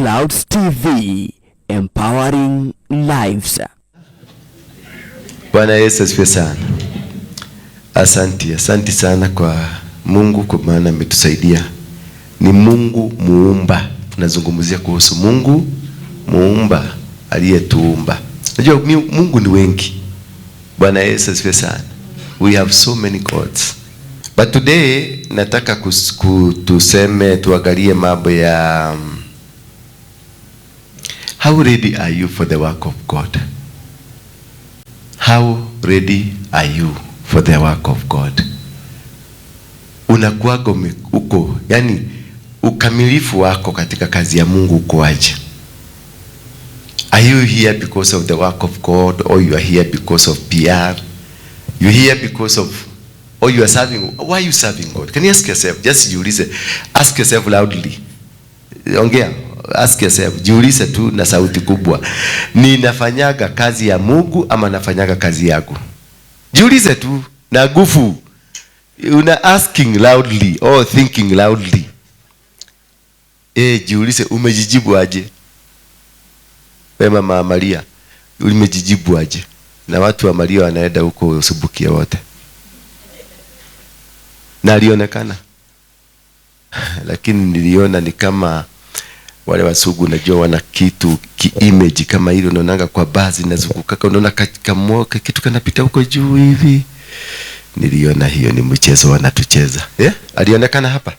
Clouds TV, empowering lives. Bwana Yesu asifiwe sana. Asante sana kwa Mungu kwa maana ametusaidia. Ni Mungu muumba. Tunazungumzia kuhusu Mungu muumba aliyetuumba. Unajua Mungu ni wengi. Bwana Yesu asifiwe sana. We have so many gods. But today nataka tuangalie mambo ya how ready are you for the work of God? How ready are you for the work of God? Unakuwaga uko, yani ukamilifu wako katika kazi ya Mungu uko aje? Are you here because of the work of God, or you are here because of PR? You here because of, or you are serving? Why are you serving God? Can you ask yourself? Just jiulize, ask yourself loudly. Ongea, ask yourself, jiulize tu na sauti kubwa. Ninafanyaga kazi ya Mungu ama nafanyaga kazi yangu? Jiulize tu na nguvu. Una asking loudly or thinking loudly. Jiulize umejijibu aje? Mama Maria, umejijibu aje? Na watu wa Maria wanaenda huko usubukia wote. Na alionekana. Lakini niliona ni kama wale wasugu najua wana kitu image kama hilo, unaonanga kwa bazi nazunguka, unaona kamoka kitu kanapita huko juu hivi. Niliona hiyo ni mchezo wanatucheza. Alionekana hapa.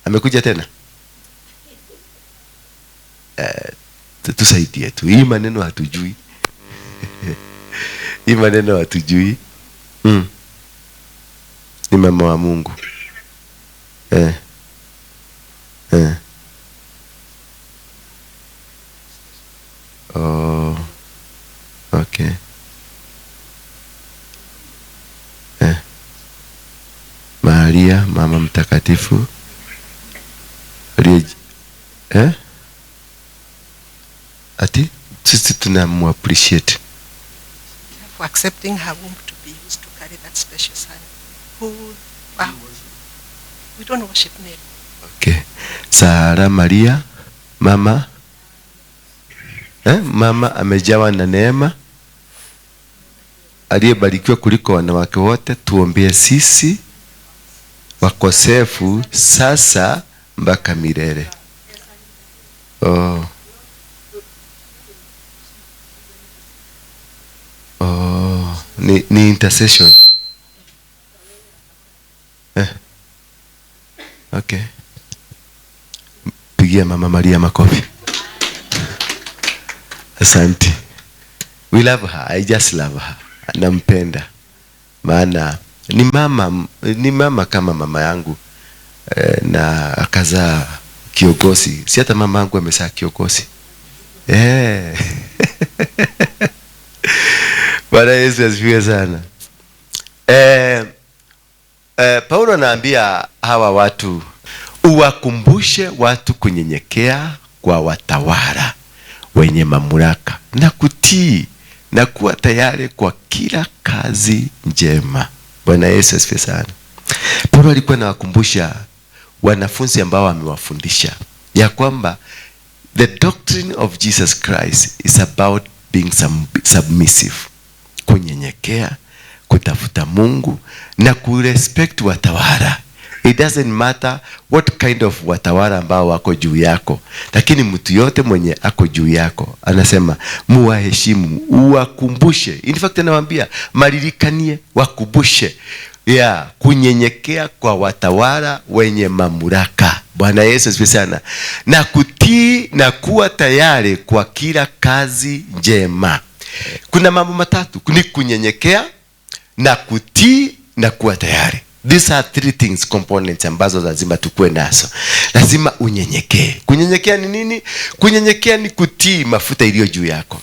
Amekuja tena. Tusaidie tu. Hii maneno hatujui. Hii maneno hatujui. Ni mama wa Mungu. Oh. Okay. Maria mama mtakatifu. Ati sisi tunamu appreciate for accepting her womb to be used to carry that special son. Wow. We don't worship name. Okay. Sara Maria mama mama amejawa na neema, aliyebarikiwa kuliko wanawake wote. Tuombee sisi wakosefu sasa mpaka milele. Ni intercession. Okay. Pigia mama Maria makofi. Asante. We love her. I just love her. Nampenda. Maana ni mama kama mama yangu. Na akazaa kiongozi. Si hata mama yangu amezaa kiongozi. Bwana Yesu asifiwe sana. Paulo anaambia hawa watu, uwakumbushe watu kunyenyekea kwa watawala wenye mamlaka na kutii na kuwa tayari kwa kila kazi njema. Bwana Yesu asifiwe sana. Paulo alikuwa anawakumbusha wanafunzi ambao amewafundisha ya kwamba the doctrine of Jesus Christ is about being submissive, kunyenyekea, kutafuta Mungu na kurespect watawala. It doesn't matter what kind of watawala ambao wako juu yako, lakini mtu yote mwenye ako juu yako anasema muwaheshimu, uwakumbushe. In fact anawaambia malirikanie, wakumbushe kunyenyekea kwa watawala wenye mamlaka. Bwana Yesu asifiwe sana. Na kutii na kuwa tayari kwa kila kazi njema. Kuna mambo matatu, ni kunyenyekea na kutii na kuwa tayari. These are three things, components ambazo lazima tukue nazo. Lazima unyenyekee. Kunyenyekea ni nini? Kunyenyekea ni kutii mafuta iliyo juu yako.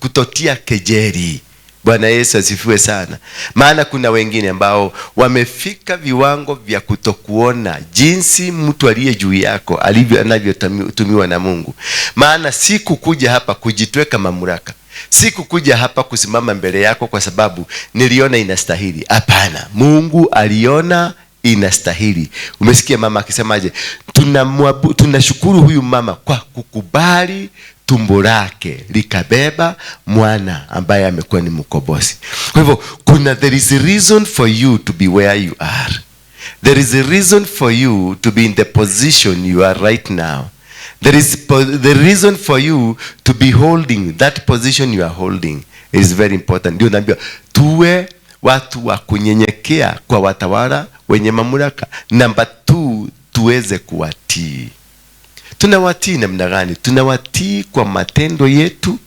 Kutotia kejeli. Bwana Yesu asifiwe sana. Maana kuna wengine ambao wamefika viwango vya kutokuona jinsi mtu aliye juu yako anavyotumiwa na Mungu. Maana si kukuja hapa kujitweka mamlaka. Si kukuja hapa kusimama mbele yako kwa sababu niliona inastahili. Hapana, Mungu aliona inastahili. Umesikia mama akisemaje? Tunashukuru huyu mama kwa kukubali tumbo lake likabeba mwana ambaye amekuwa ni mkombozi. Kwa hivyo there is a reason for you to be where you are. There is a reason for you to be in the position you are right now. There is the reason for you to be holding that position you are holding. It is very important. Ndio naambia tuwe watu wa kunyenyekea kwa watawala wenye mamlaka. Number 2, tuweze kuwatii. Tunawatii namna gani? Tunawatii kwa matendo yetu,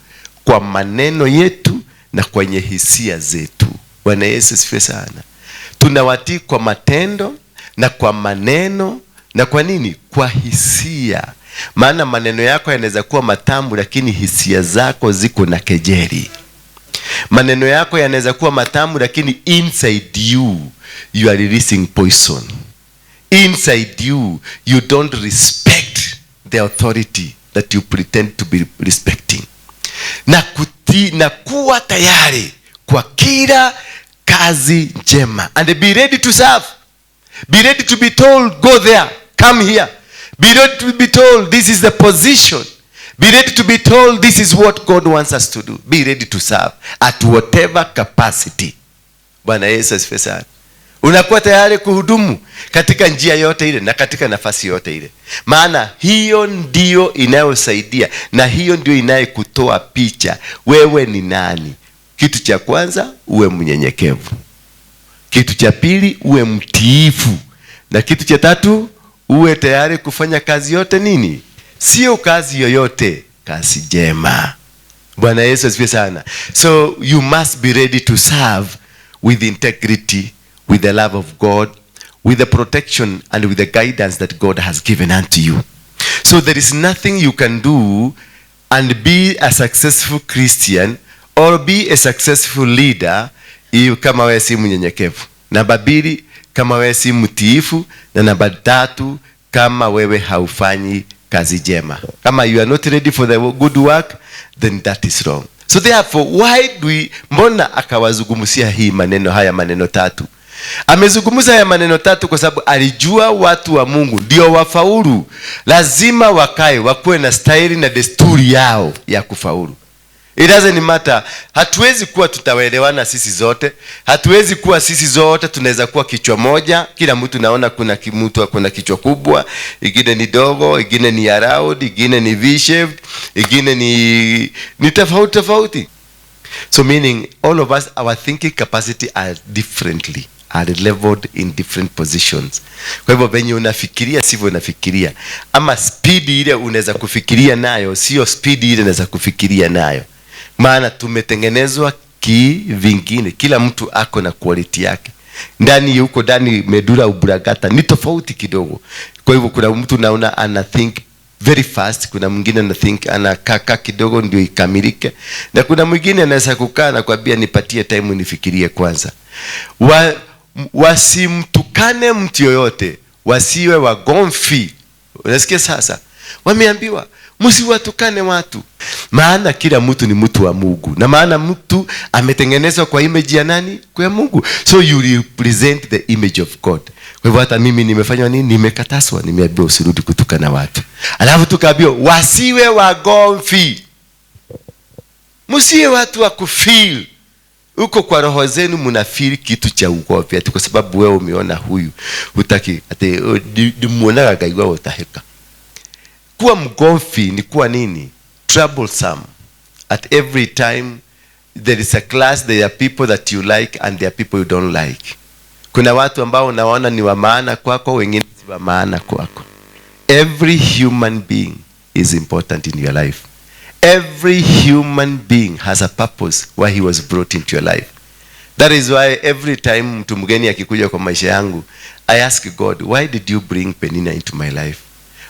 kwa maneno yetu na kwenye hisia zetu. Bwana Yesu asifiwe sana. Tunawatii kwa matendo na kwa maneno na kwa nini? Kwa hisia. Maana maneno yako yanaweza kuwa matamu lakini hisia zako ziko na kejeli. Maneno yako yanaweza kuwa matamu lakini inside you are releasing poison. Inside you don't respect the authority that you pretend to be respecting. Na kutii na kuwa tayari kwa kila kazi njema. And be ready to serve. Be ready to be told, go there, come here. Be ready to be told, this is the position. Be ready to be told, this is what God wants us to do. Be ready to serve at whatever capacity. Bwana Yesu asifiwe sana. Unakuwa tayari kuhudumu katika njia yote ile na katika nafasi yote ile. Maana hiyo ndio inayosaidia na hiyo ndio inayekutoa picha wewe ni nani. Kitu cha kwanza, uwe mnyenyekevu. Kitu cha pili, uwe mtiifu. Na kitu cha tatu, uwe tayari kufanya kazi yote nini? Sio kazi yoyote, kazi njema. Bwana Yesu asifiwe sana. So you must be ready to serve with integrity, with the love of God, with the protection and with the guidance that God has given unto you. So there is nothing you can do and be a successful Christian or be a successful leader kama wewe si mnyenyekevu. Namba 2, kama wewe si mtiifu, na namba 3, kama wewe haufanyi kazi njema. Kama you are not ready for the good work, then that is wrong. So therefore, why do we, mbona akawazungumzia haya maneno 3? Amezungumza haya maneno 3 kwa sababu alijua watu wa Mungu ndio wafaulu. Lazima wakuwe na staili na desturi yao ya kufaulu. It doesn't matter. Hatuwezi kuwa tutaelewana sisi zote. Hatuwezi kuwa sisi zote tunaweza kuwa kichwa moja. Kila mtu naona kuna mtu akona kichwa kubwa, ingine ni dogo, ingine ni round, ingine ni V-shaped, ingine ni tofauti. So meaning all of us, our thinking capacity are leveled in different positions. Kwa hivyo venye unafikiria sivyo unafikiria. Ama speed ile unaweza kufikiria nayo sio speed ile unaweza kufikiria nayo. Maana tumetengenezwa vingine. Kila mtu ako na quality yake. Ndani medula uburagata ni tofauti kidogo. Kwa hivyo kuna mtu naona ana think very fast, kuna mwingine ana think anakaa kidogo ndio ikamilike, na kuna mwingine anaweza kukaa na kuambia nipatie time nifikirie kwanza. Wasimtukane mtu yoyote, wasiwe wagomfi. Unasikia sasa? Wameambiwa msiwatukane watu. Maana kila mtu ni mtu wa Mungu. Na maana mtu ametengenezwa kwa image ya nani? Kwa Mungu. So you represent the image of God. Kwa hivyo hata mimi nimefanywa nini? Nimekataswa, nimeambiwa usirudi kutukana watu. Alafu tukaambiwa wasiwe wagomfi. Msiwe watu wa kufeel. Uko kwa roho zenu mnafeel kitu cha ugomvi ati kwa sababu wewe umeona huyu hutaki ati muonaga gaigwa utaheka. Kuwa mgomvi ni kuwa nini? Troublesome. At every time there is a class, there are people that you like and there are people you don't like. Kuna watu ambao unaona ni wa maana kwako, wengine si wa maana kwako. Every human being is important in your life. Every human being has a purpose why he was brought into your life. That is why every time mtu mgeni akikuja kwa maisha yangu, I ask God, why did you bring Penina into my life?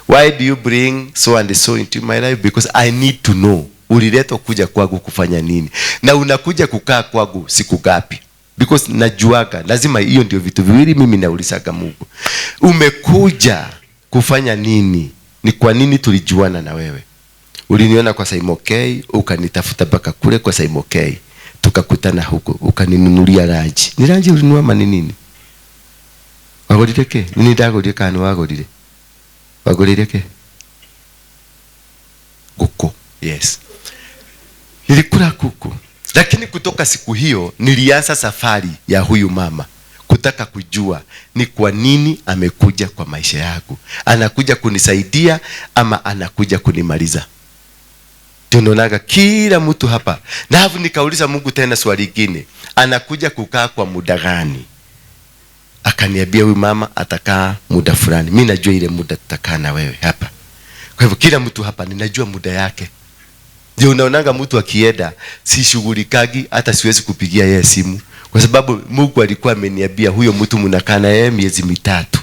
Why do you bring so and so into my life? Because I need to know. Uliletwa kuja kwangu kufanya nini? Na unakuja kukaa kwangu siku ngapi? Because najuaga, lazima hiyo ndio vitu viwili mimi naulizaga Mungu. Umekuja kufanya nini? Ni kwa nini tulijuana na wewe? Uliniona kwa Saimokei, ukanitafuta mpaka kule kwa Saimokei. Tukakutana huko, ukaninunulia ranji. Ni ranji ulinunua nini? Wagorire ke? Nini ndagorire kana wagorire? Wagorire ke? Kuku. Yes. Nilikula kuku. Lakini kutoka siku hiyo nilianza safari ya huyu mama kutaka kujua ni kwa nini amekuja kwa maisha yangu. Anakuja kunisaidia ama anakuja kunimaliza? Tunaonaga kila mtu hapa. Na hapo nikauliza Mungu tena swali lingine. Anakuja kukaa kwa muda gani? Akaniambia huyu mama atakaa muda fulani. Mimi najua ile muda tutakaa na wewe hapa. Kwa hivyo kila mtu hapa ninajua muda yake. Ndio unaonanga mtu akienda si shughulikagi, hata siwezi kupigia yeye simu kwa sababu Mungu alikuwa ameniambia huyo mtu mnakaa na yeye miezi mitatu.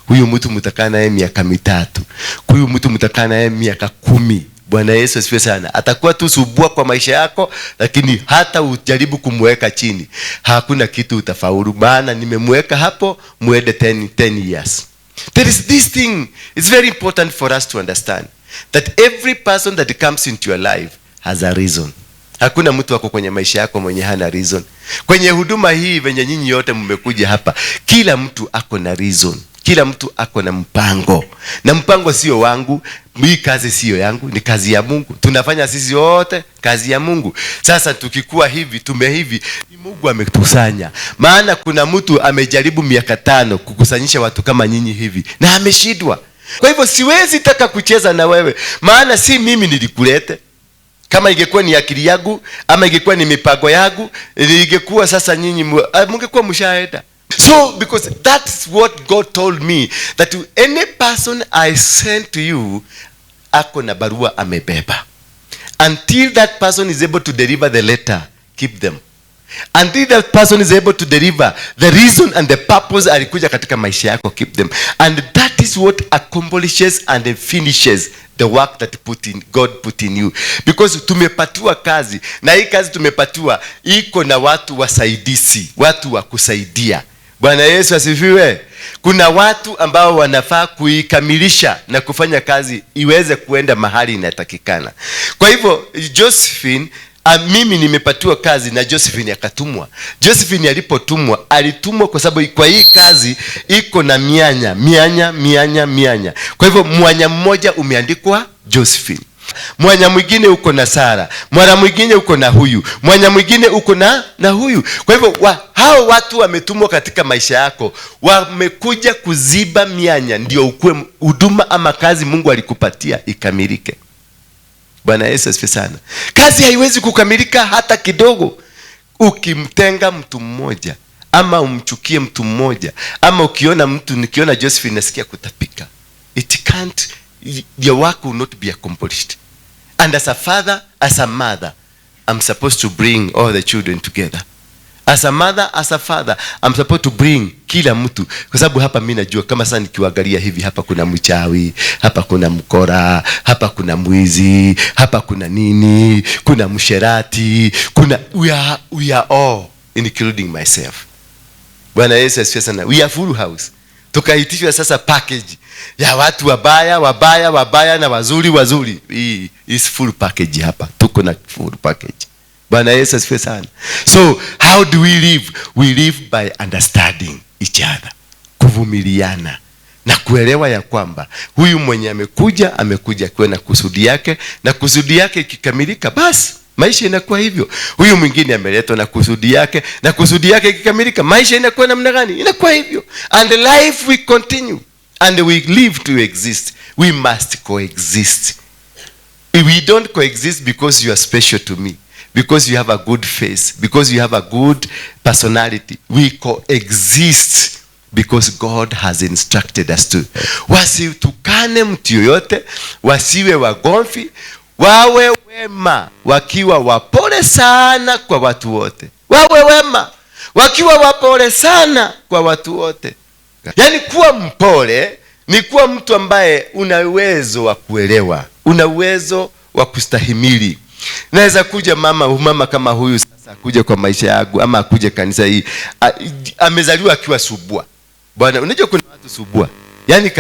Huyo mtu mtakaa na yeye miaka mitatu. Huyo mtu mtakaa na yeye miaka 10. Bwana Yesu asifiwe sana. Atakuwa tu subua kwa maisha yako, lakini hata ujaribu kumweka chini, hakuna kitu utafaulu, maana nimemweka hapo muende 10 years. There is this thing, it's very important for us to understand that every person that comes into your life has a reason. Hakuna mtu wako kwenye maisha yako mwenye hana reason. Kwenye huduma hii venye nyinyi yote mmekuja hapa, kila mtu ako na reason. Kila mtu ako na mpango. Na mpango sio wangu, hii kazi sio yangu, ni kazi ya Mungu. Tunafanya sisi wote kazi ya Mungu. Sasa tukikuwa hivi, ni Mungu ametusanya. Maana kuna mtu amejaribu miaka 5 kukusanyisha watu kama nyinyi hivi na ameshindwa. Kwa hivyo siwezi taka kucheza na wewe, maana si mimi nilikulete. Kama ingekuwa ni akili yangu ama ingekuwa ni mipango yangu, ingekuwa sasa nyinyi mungekuwa mshaenda. So because that's what God told me, that any person I send to you ako na barua amebeba. Until that person is able to deliver the letter, keep them. Until that person is able to deliver the reason and the purpose alikuja katika maisha yako, keep them. And that is what accomplishes and finishes the work that God put in you. Because tumepatiwa kazi, na hii kazi tumepatiwa iko na watu wasaidizi, watu wa kusaidia. Bwana Yesu asifiwe. Kuna watu ambao wanafaa kuikamilisha na kufanya kazi iweze kuenda mahali inatakikana. Kwa hivyo Josephine, mimi nimepatiwa kazi na Josephine akatumwa. Josephine alipotumwa, alitumwa kwa sababu kwa hii kazi iko na mianya. Kwa hivyo mwanya mmoja umeandikwa Josephine. Mwanya mwingine uko na Sara, mwanya mwingine uko na huyu, mwanya mwingine uko na huyu. Kwa hivyo hao watu wametumwa katika maisha yako, wamekuja kuziba mianya ndio ukue huduma ama kazi Mungu alikupatia ikamilike. Bwana Yesu asifiwe sana. Kazi haiwezi kukamilika hata kidogo ukimtenga mtu mmoja ama umchukie mtu mmoja, ama nikiona Josephine nasikia kutapika. It can't, your work will not be accomplished. And as a father, as a mother, I'm supposed to bring all the children together. As a mother, as a father, I'm supposed to bring kila mtu. Kwa sababu hapa mimi najua kama sana nikiwaangalia hivi, hapa kuna mchawi, hapa kuna mkora, hapa kuna mwizi, hapa kuna nini, kuna msherati, kuna we are all, including myself. Bwana Yesu asifiwe sana. We are full house. Tukaitishwa sasa package ya watu wabaya na wazuri. Hii is full package hapa. Tuko na full package. Bwana Yesu asifiwe sana. So how do we live? We live by understanding each other. Kuvumiliana na kuelewa ya kwamba huyu mwenye amekuja kwa na kusudi yake, na kusudi yake ikikamilika basi maisha inakuwa hivyo. Huyu mwingine ameletwa na kusudi yake, na kusudi yake ikikamilika maisha inakuwa namna gani? Inakuwa hivyo. And the life we continue and we live to exist. We must coexist. We don't coexist because you are special to me, because you have a good face, because you have a good personality. We coexist because God has instructed us to. Wasitukane mtu yoyote, wasiwe wagomvi, wawe wema, wakiwa wapole sana kwa watu wote. Wawe wema, wakiwa wapole sana kwa watu wote. Yani kuwa mpole ni kuwa mtu ambaye una uwezo wa kuelewa, una uwezo wa kustahimili. Naweza kuja mama kama huyu sasa kuja kwa maisha yangu, ama akuje kanisa hii, amezaliwa akiwa subua. Bwana, unajua kuna watu subua, yani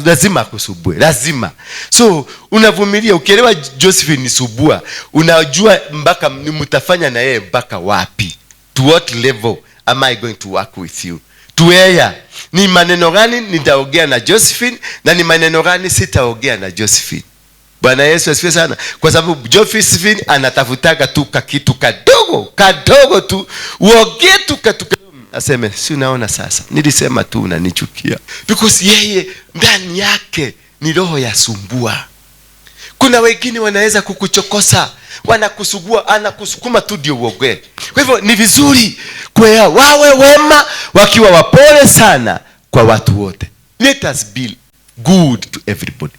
lazima akusubue, lazima. So unavumilia, ukielewa Josephine ni subua, unajua mpaka mtafanya na yeye mpaka wapi, to what level am I going to work with you, tueya ni maneno gani nitaongea na Josephine na ni maneno gani sitaongea na Josephine. Bwana Yesu asifiwe sana. Kwa sababu Josephine anatafutaga tu kitu kadogo tu, uongee tu aseme si unaona sasa nilisema tu unanichukia, because yeye ndani yake ni roho ya sumbua. Kuna wengine wanaweza kukuchokosa, wanakusugua, anakusukuma tu ndio uongee. Kwa hivyo ni vizuri kwa wawe wema, wakiwa wapole sana kwa watu wote. Let us be good to everybody,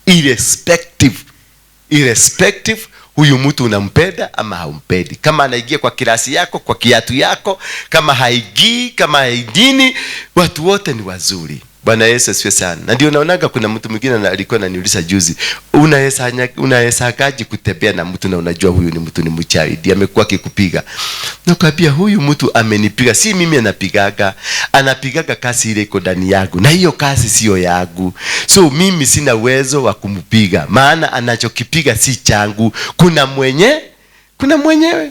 irrespective huyu mtu unampenda ama haumpendi. Kama anaingia kwa kirasi yako, kwa kiatu yako, kama haigii, kama haidini, watu wote ni wazuri. Bwana Yesu asifiwe sana. Na ndio naonaga kuna mtu mwingine alikuwa ananiuliza juzi, unawezaje kutembea na mtu na unajua huyu ni mtu ni mchawi, amekuwa akikupiga. Nakwambia huyu mtu amenipiga, si mimi anapigaga kazi ile iko ndani yangu, na hiyo kazi sio yangu. So mimi sina uwezo wa kumpiga, maana anachokipiga si changu. Kuna mwenyewe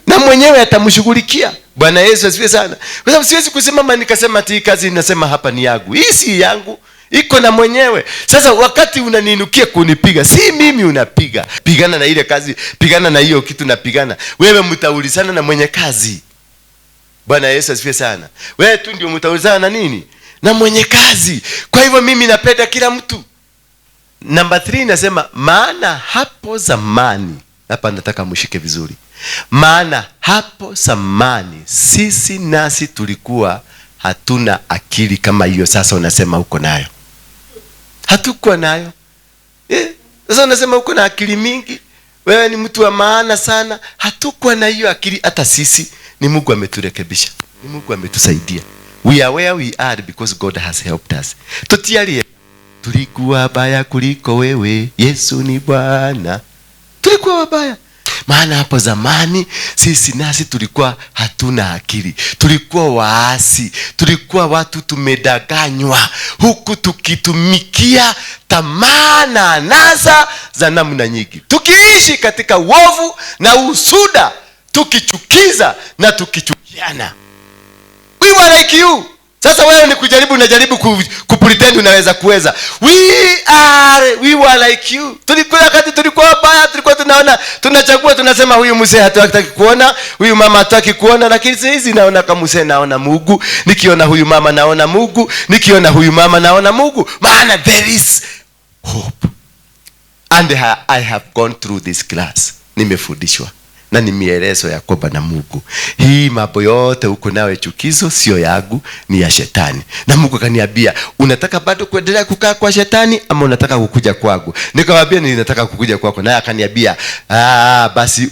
na mwenyewe atamshughulikia. Bwana Yesu asifiwe sana. Kwa sababu siwezi kusimama nikasema ati kazi ninasema hapa ni yangu. Hii si yangu, iko na mwenyewe. Sasa wakati unaniinukia kunipiga, si mimi unapiga. Pigana na ile kazi, pigana na hiyo kitu napigana. Wewe mtaulizana na mwenye kazi. Bwana Yesu asifiwe sana. Wewe tu ndio mtaulizana na nini? Na mwenye kazi. Kwa hivyo mimi napenda kila mtu. Namba 3 nasema maana hapo zamani, hapa nataka mshike vizuri. Maana hapo zamani sisi nasi tulikuwa hatuna akili kama hiyo sasa unasema uko nayo. Hatukuwa nayo. Sasa unasema uko na akili mingi, wewe ni mtu wa maana sana. Hatukuwa na hiyo akili hata sisi. Ni Mungu ameturekebisha. Ni Mungu ametusaidia. We are where we are because God has helped us. Tutialie tulikuwa baya kuliko wewe, Yesu ni Bwana. Tulikuwa wabaya. Maana hapo zamani sisi nasi tulikuwa hatuna akili, tulikuwa waasi, tulikuwa watu tumedanganywa, huku tukitumikia tamaa na anasa za namna nyingi, tukiishi katika uovu na usuda, tukichukiza na tukichukiana. We were like you. Sasa wewe ni kujaribu, unajaribu kupretend unaweza kuweza. We were like you. Tulikuwa wabaya, tulikuwa tunachagua, tunasema huyu mzee hataki kuona, huyu mama hataki kuona, lakini sisi naona kama mzee naona Mungu, nikiona huyu mama naona Mungu, nikiona huyu mama naona Mungu. Maana there is hope. And I have gone through this class. Nimefundishwa na ni mielezo ya kwamba na Mungu, hii mambo yote uko nayo chukizo sio yangu, ni ya shetani. Na Mungu kaniambia, unataka bado kuendelea kukaa kwa shetani ama unataka kukuja kwangu? Nikamwambia ninataka kukuja kwako. Naye akaniambia, basi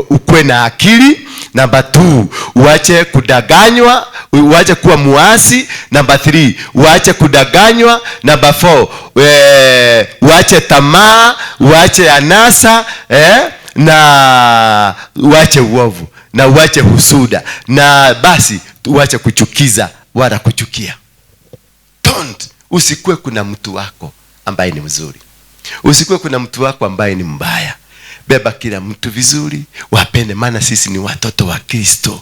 ukwe na akili. Namba 2, uache kudanganywa, uache kuwa muasi. Namba 3, uache kudanganywa. Namba 4, uache tamaa, uache anasa, na uache uovu, na uache husuda, na basi uache kuchukiza wala kuchukia. Usikue kuna mtu wako ambaye ni mzuri, usikue kuna mtu wako ambaye ni mbaya. Beba kila mtu vizuri, wapende, maana sisi ni watoto wa Kristo.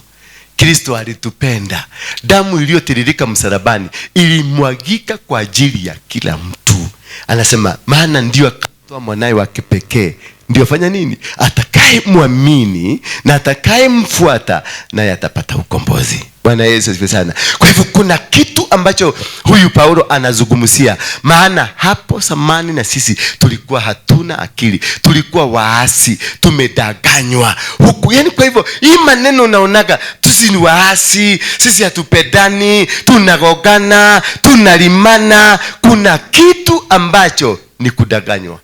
Kristo alitupenda. Damu iliyotiririka msalabani ilimwagika kwa ajili ya kila mtu. Anasema maana ndio akatoa mwanae wa kipekee, ndio fanya nini? Atakaye muamini na atakaye mfuata naye atapata ukombozi. Bwana Yesu asifiwe sana. Kwa hivyo kuna kitu ambacho huyu Paulo anazungumzia. Maana hapo zamani na sisi tulikuwa hatuna akili, tulikuwa waasi, tumedanganywa huku. Yani kwa hivyo hii maneno unaonaga, sisi ni waasi, sisi hatupendani, tunagogana, tunalimana. Kuna kitu ambacho ni kudanganywa.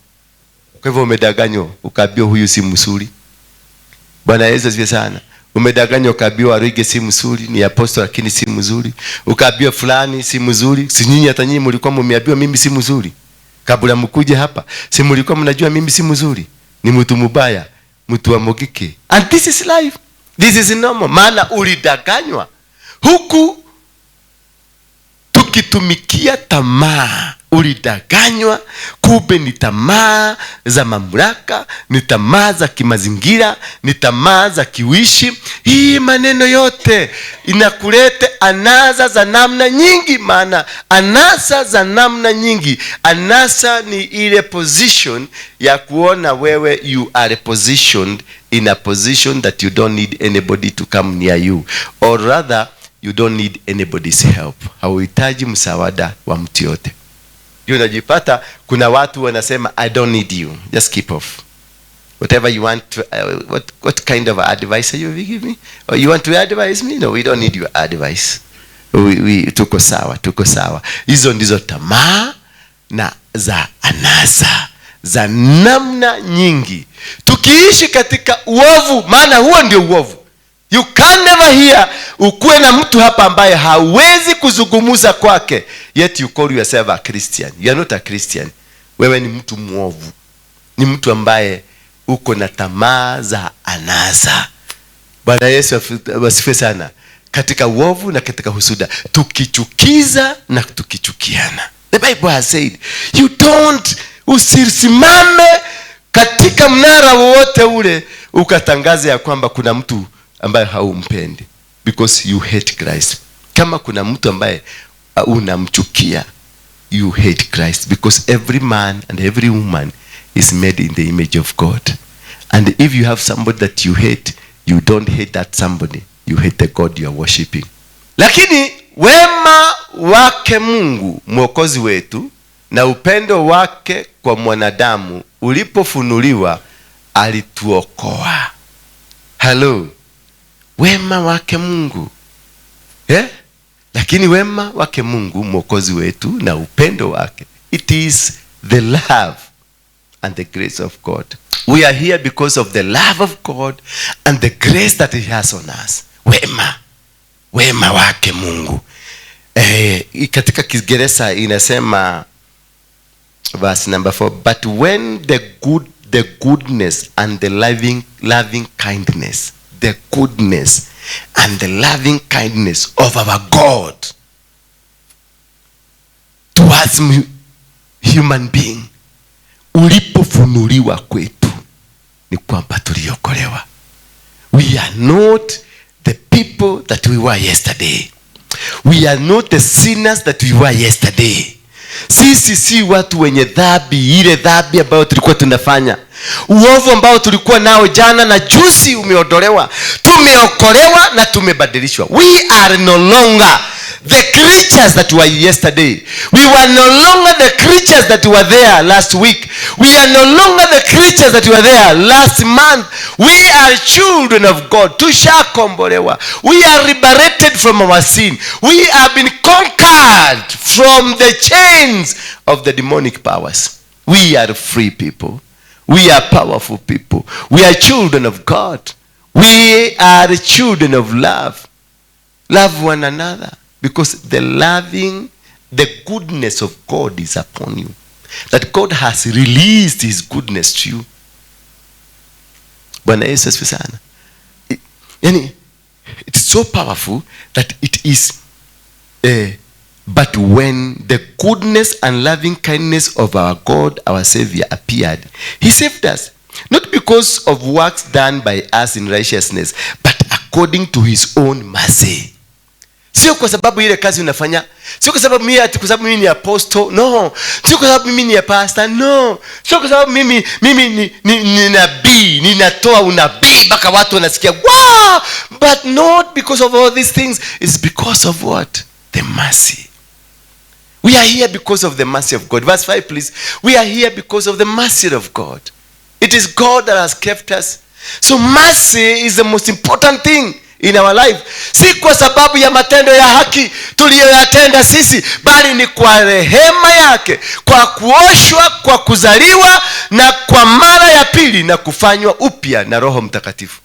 Kwa hivyo umedanganywa ukaambiwa huyu si mzuri. Bwana Yesu asifiwe sana. Umedanganywa ukaambiwa Waruinge si mzuri, ni apostol lakini si mzuri. Ukaambiwa fulani si mzuri. Si nyinyi hata nyinyi mlikuwa mmeambiwa mimi si mzuri? Kabla mkuje hapa, si mlikuwa mnajua mimi si mzuri? Ni mtu mbaya, mtu wa mogike. And this is life. This is normal. Maana ulidanganywa huku tukitumikia tamaa. ulidanganywa, kumbe ni tamaa za mamlaka, ni tamaa za kimazingira, ni tamaa za kiwishi. Hii maneno yote inakulete anasa za namna nyingi. Maana anasa za namna nyingi, anasa ni ile position ya kuona wewe you are positioned in a position that you don't need anybody to come near you, or rather you don't need anybody's help. Hauhitaji msaada wa mtu yote. Unajipata kuna watu wanasema I don't need you, just keep off. Whatever you want to, what kind of advice are you giving me? Or you want to advise me? No, we don't need your advice. Tuko sawa. Hizo ndizo tamaa na za anasa za namna nyingi, tukiishi katika uovu. Maana huo ndio uovu. You can never hear ukuwe na mtu hapa ambaye hawezi kuzungumza kwake, yet you call yourself a Christian. You are not a Christian. Wewe ni mtu mwovu, ni mtu ambaye uko na tamaa za anasa. Bwana Yesu asifiwe sana. Katika uovu na katika husuda, tukichukiza na tukichukiana. The Bible has said you don't, usisimame katika mnara wowote ule ukatangaza ya kwamba kuna mtu ambaye haumpendi, because you hate Christ. Kama kuna mtu ambaye unamchukia, you hate Christ, because every man and every woman is made in the image of God. And if you have somebody that you hate, you don't hate that somebody, you hate the God you are worshiping. Lakini wema wake Mungu mwokozi wetu na upendo wake kwa mwanadamu ulipofunuliwa, alituokoa. Hello. Wema wake Mungu, lakini wema wake Mungu mwokozi wetu na upendo wake, it is the love and the grace of God. We are here because of the love of God and the grace that he has on us. Wema wake Mungu. Katika Kiingereza inasema verse number 4, but when the goodness and the loving kindness, the goodness and the loving kindness of our God towards human being ulipofunuliwa kwetu, ni kwamba tuliokolewa. We are not the people that we were yesterday. We are not the sinners that we were yesterday. Sisi si watu wenye dhambi, ile dhambi ambayo tulikuwa tunafanya, uovu ambao tulikuwa nao jana na juzi umeondolewa. Tumeokolewa na tumebadilishwa. We are no longer the creatures that were yesterday. We were no longer the creatures that were there last week. We are no longer the creatures that were there last month. We are children of God. Tushakombolewa. We are liberated from our sin. We have been conquered from the chains of the demonic powers. We are free people. We are powerful people. We are children of God. We are children of love. Love one another, because the goodness of God is upon you. That God has released his goodness to you. Bwana Yesu asifiwe sana. It's so powerful that it is but when the goodness and loving kindness of our God, our Savior, appeared, he saved us, not because of works done by us in righteousness, but according to his own mercy. Sio kwa sababu ile kazi unafanya, sio kwa sababu mimi ni apostle, no. Sio kwa sababu mimi ni pastor, no. Sio kwa sababu mimi ni nabii, ninatoa unabii mpaka watu wanasikia wow. But not because of all these things. It's because of what? The mercy. We are here because of the mercy of God. Verse 5 please. We are here because of the mercy of God. It is God that has kept us. So mercy is the most important thing in our life. Si kwa sababu ya matendo ya haki tuliyoyatenda sisi, bali ni kwa rehema yake, kwa kuoshwa, kwa kuzaliwa na kwa mara ya pili na kufanywa upya na Roho Mtakatifu.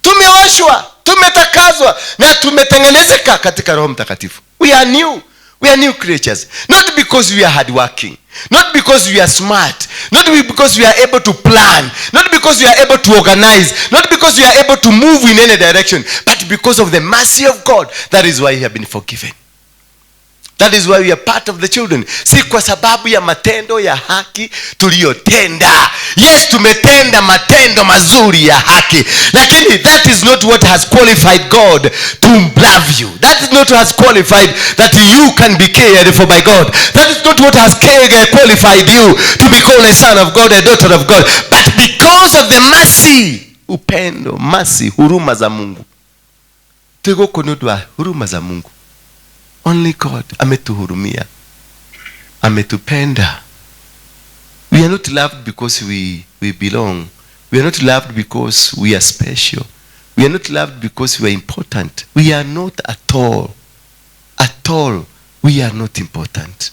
Tumeoshwa, tumetakazwa na tumetengenezeka katika Roho Mtakatifu. We are new. We are new creatures. Not because we are hardworking. Not because we are smart. Not because we are able to plan. Not because we are able to organize. Not because we are able to move in any direction. But because of the mercy of God. That is why we have been forgiven. That is why we are part of the children. Si kwa sababu ya matendo ya haki tuliyotenda. Yes, tumetenda matendo mazuri ya haki, lakini that is not what has qualified God to love you. That is not what has qualified that you can be cared for by God. That is not what has qualified you to be called a son of God, a daughter of God. But because of the mercy, upendo, mercy, huruma za Mungu. Tego konodwa huruma za Mungu. Only God ametuhurumia, ametupenda. We are not loved because we belong. We are not loved because we are special. We are not loved because we are important. We are not at all. At all. We are not important.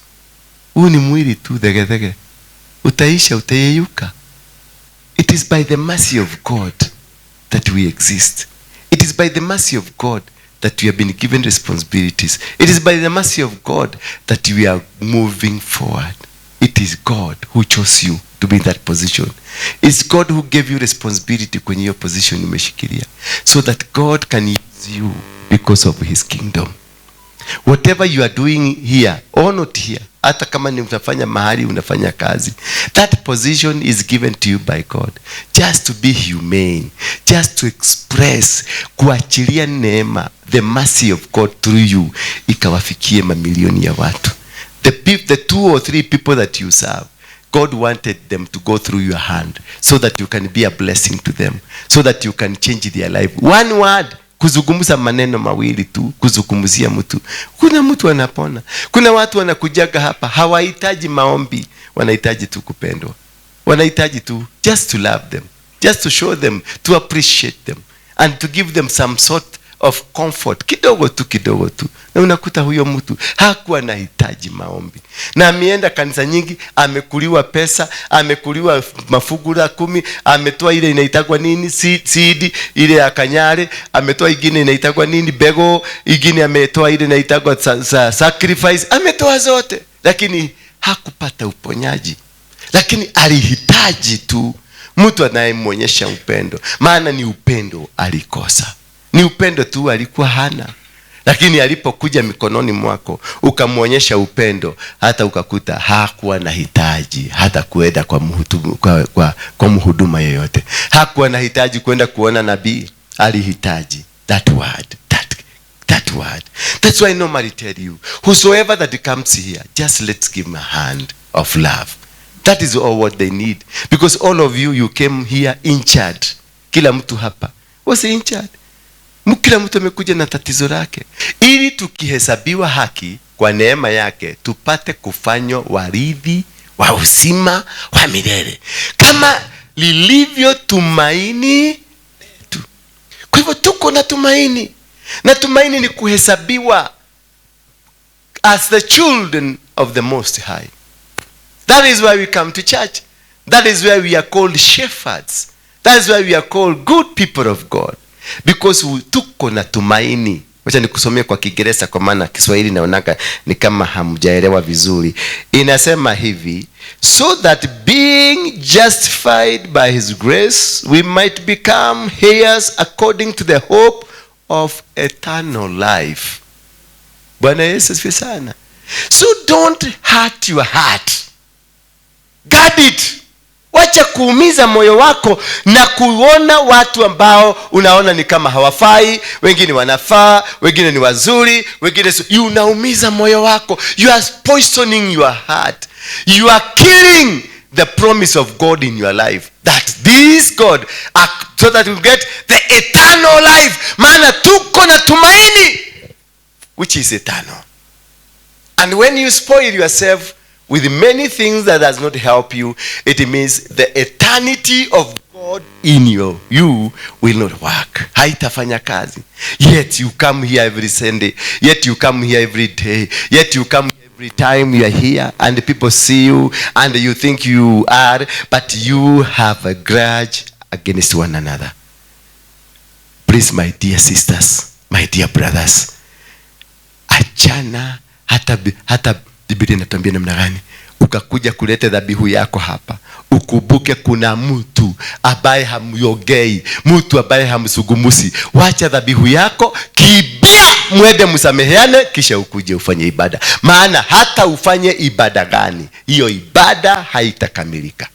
Huu ni mwili tu dhege. Utaisha, utayeyuka. It is by the mercy of God that we exist. It is by the mercy of God that we have been given responsibilities. It is by the mercy of God that we are moving forward. It is God who chose you to be in that position. It's God who gave you responsibility kwenye hiyo position umeshikilia, so that God can use you because of his kingdom. Whatever you are doing here or not here, hata kama ni unafanya mahali unafanya kazi, that position is given to you by God, just to be humane, just to express, kuachilia neema, the mercy of God through you, ikawafikie mamilioni ya watu. The 2 or 3 people that you serve, God wanted them to go through your hand, so that you can be a blessing to them, so that you can change their life. One word, kuzungumza maneno mawili tu, kuzungumzia mtu, kuna mtu anapona. Kuna watu wanakujaga hapa hawahitaji maombi, wanahitaji tu kupendwa, wanahitaji tu just to love them, just to show them, to appreciate them, and to give them some sort of comfort, kidogo tu. Na unakuta huyo mtu hakuwa anahitaji maombi, na ameenda kanisa nyingi, amekuliwa pesa, amekuliwa mafugura 10, ametoa ile inaitagwa nini, seed ile ya kanyare, ametoa ingine inaitagwa nini, bego, ingine ametoa ile inaitagwa sacrifice, ametoa zote, lakini hakupata uponyaji. Lakini alihitaji tu mtu anayemwonyesha upendo, maana ni upendo alikosa. Ni upendo tu alikuwa hana, lakini alipokuja mikononi mwako ukamwonyesha upendo, hata ukakuta hakuwa na hitaji hata kuenda kwa mhuduma yoyote, hakuwa na hitaji kwenda kuona nabii, alihitaji that word, that word. That's why I normally tell you, whosoever that comes here, just let's give him a hand of love. That is all what they need, because all of you came here injured. Kila mtu hapa was injured. Kila mtu amekuja na tatizo lake, ili tukihesabiwa haki kwa neema yake tupate kufanywa warithi wa uzima wa milele, kama lilivyo tumaini letu. Kwa hivyo tuko na tumaini, na tumaini ni kuhesabiwa as the children of the Most High. That is why we come to church. That is why we are called shepherds. That is why we are called good people of God. Because tuko na tumaini. Wacha nikusomea kwa Kiingereza, kwa maana Kiswahili naonaka ni kama hamjaelewa vizuri. Inasema hivi: so that being justified by his grace we might become heirs according to the hope of eternal life. Bwana Yesu asifiwe sana. So don't hurt your heart. Guard it. Wacha kuumiza moyo wako na kuona watu ambao unaona ni kama hawafai, wengine wanafaa, wengine ni wazuri, wengine unaumiza moyo wako. You are poisoning your heart. You are killing the promise of God in your life, that this God, so that you get the eternal life. Maana tuko na tumaini which is eternal. And when you spoil yourself with many things that does not help you, it means the eternity of God in you will not work. Haitafanya kazi. Yet you come here every Sunday, yet you come here every day, yet you come every time you are here, and the people see you and you think you are, but you have a grudge against one another. Please, my dear sisters, my dear brothers, achana. Hata Biblia inatuambia namna gani ukakuja kuleta dhabihu yako hapa, ukubuke kuna mtu ambaye hamyogei, mtu ambaye hamsugumusi. Wacha dhabihu yako, kibia mwende msameheane, kisha ukuje ufanye ibada. Maana hata ufanye ibada gani, hiyo ibada haitakamilika.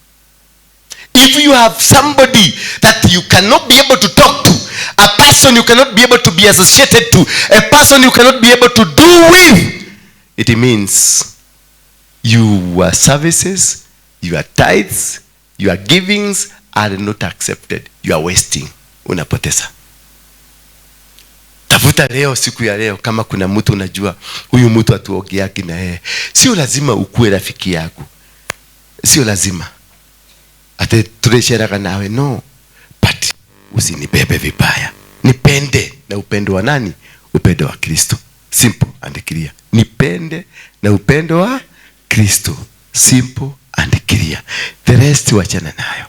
If you have somebody that you cannot be able to talk to, a person you cannot be able to be associated to, a person you cannot be able to do with, it means your services, your tithes, your givings are not accepted. You are wasting. Unapoteza. Tafuta leo, siku ya leo, kama kuna mtu unajua huyu mtu atuogeaki na yeye. Sio lazima ukue rafiki yako, sio lazima ate tulesheraga nawe, no, but usinibebe vibaya. Nipende na upendo wa nani? Upendo wa Kristo. Simple and clear. Nipende na upendo wa Kristo. Simple and clear. The rest wachana nayo.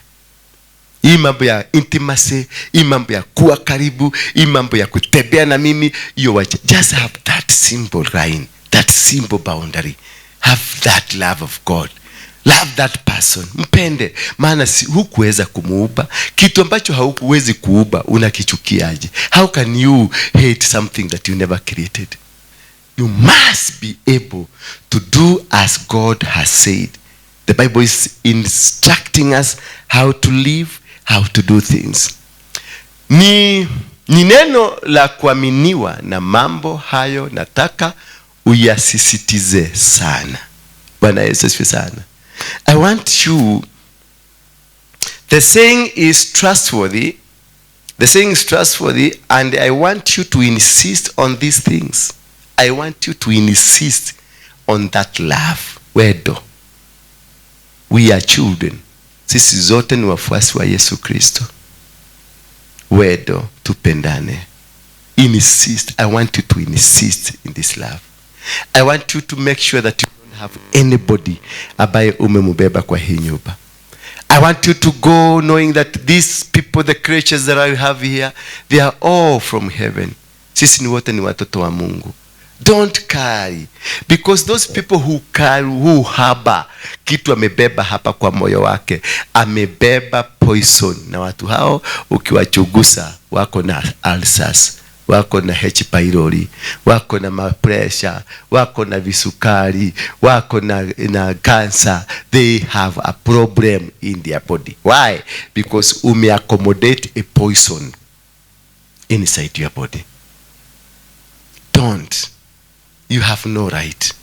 Hii mambo ya intimacy, hii mambo ya kuwa karibu, hii mambo ya kutembea na mimi, hiyo wacha. Just have that simple line, that simple boundary. Have that love of God. Love that person. Mpende. Maana hukuweza kumuuba. Kitu ambacho haukuwezi kuuba, unakichukiaje? How can you hate something that you never created? You must be able to do as God has said. The Bible is instructing us how to live, how to do things. Ni neno la kuaminiwa, na mambo hayo nataka uyasisitize sana. Bwana Yesu asifiwe sana. I want you, the saying is trustworthy. The saying is trustworthy, and I want you to insist on these things. I want you to insist on that love. Wedo. We are children. Sisi zote ni wafuasi wa Yesu Kristo. Wedo, tupendane. Insist. I want you to insist in this love. I want you to make sure that you don't have anybody abaye umemubeba kwa hii nyumba. I want you to go knowing that these people, the creatures that I have here, they are all from heaven. Sisi ni wote ni watoto wa Mungu. Don't carry, because those people who carry, who haba kitu amebeba hapa kwa moyo wake, amebeba poison. Na watu hao ukiwachugusa wako na ulcers, wako na H. pylori, wako na pressure, wako na visukari, wako na cancer. They have a problem in their body. Why? Because accommodate a poison inside your body. Don't. You have no right.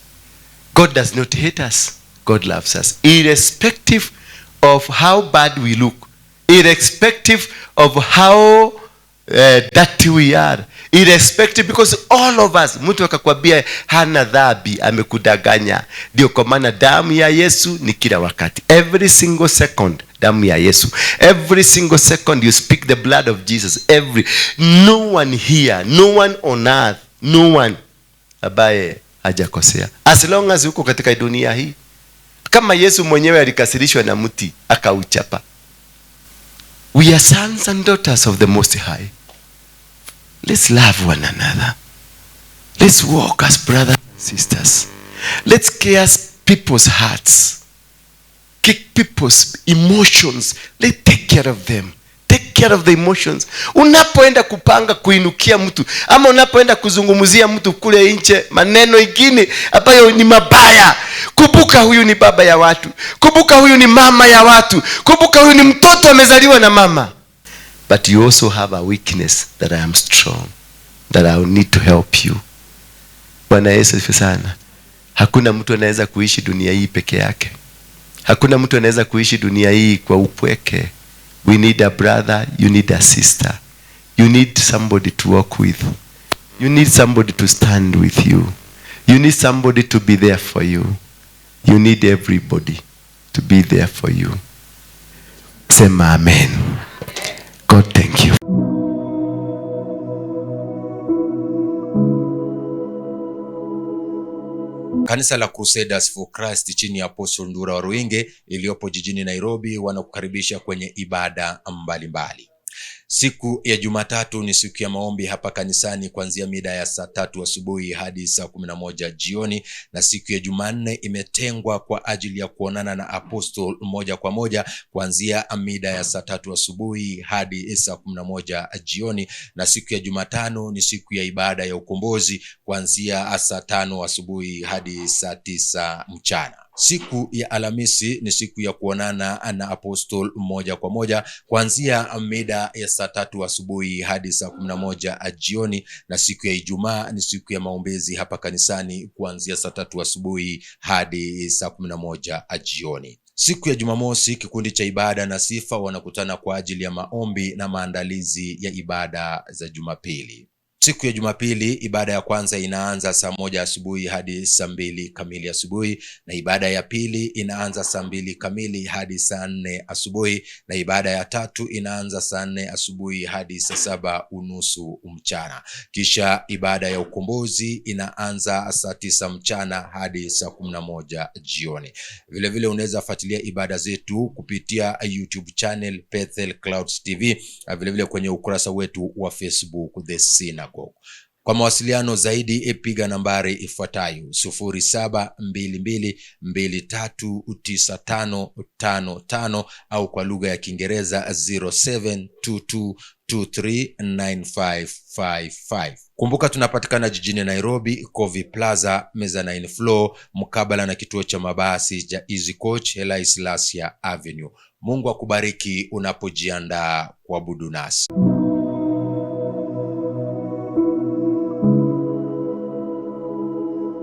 God does not hate us. God loves us. Irrespective of how bad we look. Irrespective of how dirty we are. Irrespective, because all of us, mtu akakwambia hana dhambi, amekudanganya. Ndio kwa maana damu ya Yesu ni kila wakati. Every single second, damu ya Yesu. Every single second you speak the blood of Jesus. No one here, no one on earth, no one abaye hajakosea. As long as uko katika dunia hii. Kama Yesu mwenyewe alikasirishwa na mti akauchapa. We are sons and daughters of the Most High. Let's love one another. Let's walk as brothers and sisters. Let's care people's hearts. Kick people's emotions. Let's take care of them. Take care of the emotions. Unapoenda kupanga kuinukia mtu, ama unapoenda kuzungumzia mtu kule nje maneno ingine ambayo ni mabaya, kumbuka huyu ni baba ya watu. Kumbuka huyu ni mama ya watu. Kumbuka huyu ni mtoto amezaliwa na mama. But you also have a weakness that I am strong, that I will need to help you. Bwana Yesu asifiwe sana. Hakuna mtu anaweza kuishi dunia hii peke yake. Hakuna mtu anaweza kuishi dunia hii kwa upweke. We need a brother, you need a sister. You need somebody to walk with. You need somebody to stand with you. You need somebody to be there for you. You need everybody to be there for you. Sema amen. God, thank you. Kanisa la Crusaders for Christ chini ya Apostle Ndura Waruinge iliyopo jijini Nairobi wanakukaribisha kwenye ibada mbalimbali. Siku ya Jumatatu ni siku ya maombi hapa kanisani kuanzia mida ya saa 3 asubuhi hadi saa 11 jioni, na siku ya Jumanne imetengwa kwa ajili ya kuonana na apostle moja kwa moja kuanzia mida ya saa 3 asubuhi hadi saa 11 jioni, na siku ya Jumatano ni siku ya ibada ya ukombozi kuanzia saa 5 asubuhi hadi saa 9 mchana. Siku ya Alhamisi ni siku ya kuonana na apostle moja kwa moja kuanzia mida ya saa 3 asubuhi hadi saa 11 jioni, na siku ya Ijumaa ni siku ya maombezi hapa kanisani kuanzia saa 3 asubuhi hadi saa 11 jioni. Siku ya Jumamosi kikundi cha ibada na sifa wanakutana kwa ajili ya maombi na maandalizi ya ibada za Jumapili. Siku ya Jumapili ibada ya kwanza inaanza saa 1 asubuhi hadi saa 2 kamili asubuhi, na ibada ya pili inaanza saa 2 kamili hadi saa 4 asubuhi, na ibada ya tatu inaanza saa 4 asubuhi hadi saa 7 unusu mchana. Kisha ibada ya ukombozi inaanza saa 9 mchana hadi saa 11 jioni. Vile vile unaweza fuatilia ibada zetu kupitia YouTube channel Bethel Clouds TV, na vile vile kwenye ukurasa wetu wa Facebook The Synagogue. Kwa mawasiliano zaidi piga nambari ifuatayo 0722239555 au kwa lugha ya Kiingereza 0722239555. Kumbuka tunapatikana jijini Nairobi, Covey Plaza, meza 9 floor, mkabala na kituo cha mabasi cha Easy Coach, Elaislas Avenue. Mungu akubariki unapojiandaa kuabudu nasi.